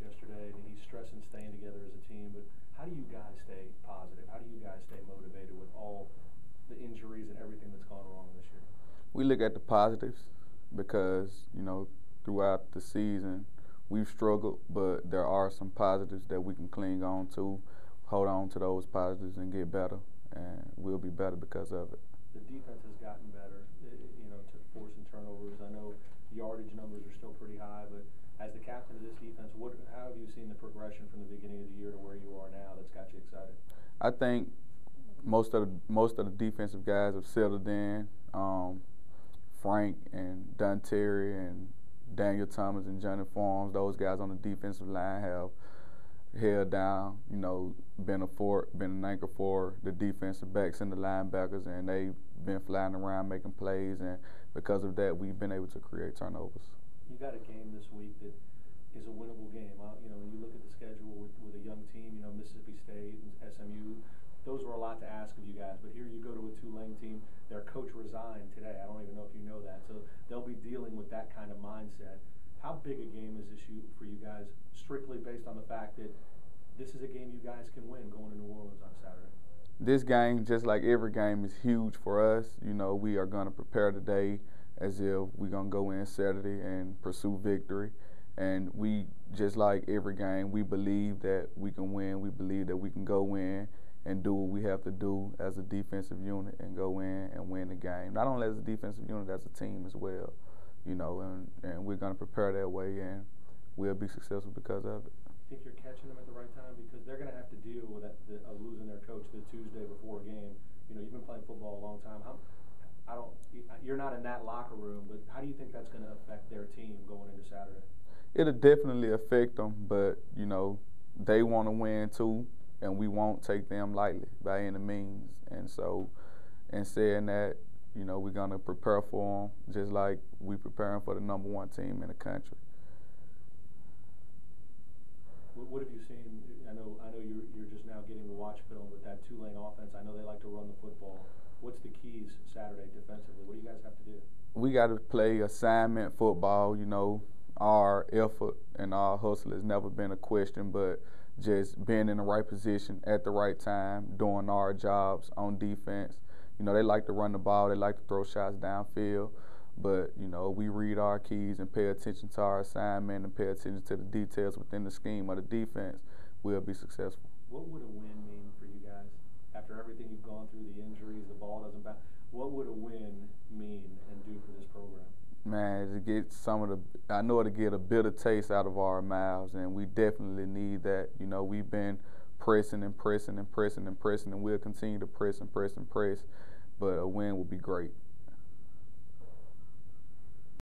yesterday, and he's stressing staying together as a team. But how do you guys stay positive? How do you guys stay motivated with all the injuries and everything that's gone wrong this year? We look at the positives because, throughout the season, we've struggled, but there are some positives that we can cling on to, hold on to those positives and get better, and we'll be better because of it. The defense has gotten better, to forcing turnovers. I know yardage numbers are still pretty high, but as the captain of this defense, how have you seen the progression from the beginning of the year to where you are now that's got you excited? I think most of the defensive guys have settled in. Frank and Terry and Daniel Thomas and Johnny Forms, those guys on the defensive line have held down, been an anchor for the defensive backs and the linebackers, and they've been flying around making plays, and because of that, we've been able to create turnovers. You got a game this week that is a winnable game. When you look at the schedule with a young team, Mississippi State and SMU, those were a lot to ask of you guys, but here you go to a Tulane team. Their coach resigned today. I don't even know if you know that. So they'll be dealing with that kind of mindset. How big a game is this for you guys, strictly based on the fact that this is a game you guys can win going to New Orleans on Saturday? This game, just like every game, is huge for us. We are going to prepare today as if we're going to go in Saturday and pursue victory. And we, just like every game, we believe that we can win. We believe that we can go in and do what we have to do as a defensive unit and go in and win the game. Not only as a defensive unit, as a team as well, and we're going to prepare that way, and we'll be successful because of it. You think you're catching them at the right time? Because they're going to have to deal with losing their coach the Tuesday before a game. You've been playing football a long time. You're not in that locker room, but how do you think that's going to affect their team going into Saturday? It'll definitely affect them, but, they want to win too. And we won't take them lightly by any means. And so, in saying that, we're going to prepare for them just like we're preparing for the #1 team in the country. What have you seen? I know you're just now getting to watch film with that Tulane offense. I know they like to run the football. What's the keys Saturday defensively? What do you guys have to do? We got to play assignment football. Our effort and our hustle has never been a question, but just being in the right position at the right time, doing our jobs on defense. They like to run the ball, they like to throw shots downfield, but, we read our keys and pay attention to our assignment and pay attention to the details within the scheme of the defense, we'll be successful. What would a win mean for you guys? After everything you've gone through, the injuries, the ball doesn't bounce, what would a win mean and do for this program? Man, I know it'll get a bitter taste out of our mouths, and we definitely need that. We've been pressing and pressing and pressing and pressing, and we'll continue to press and press and press, but a win would be great.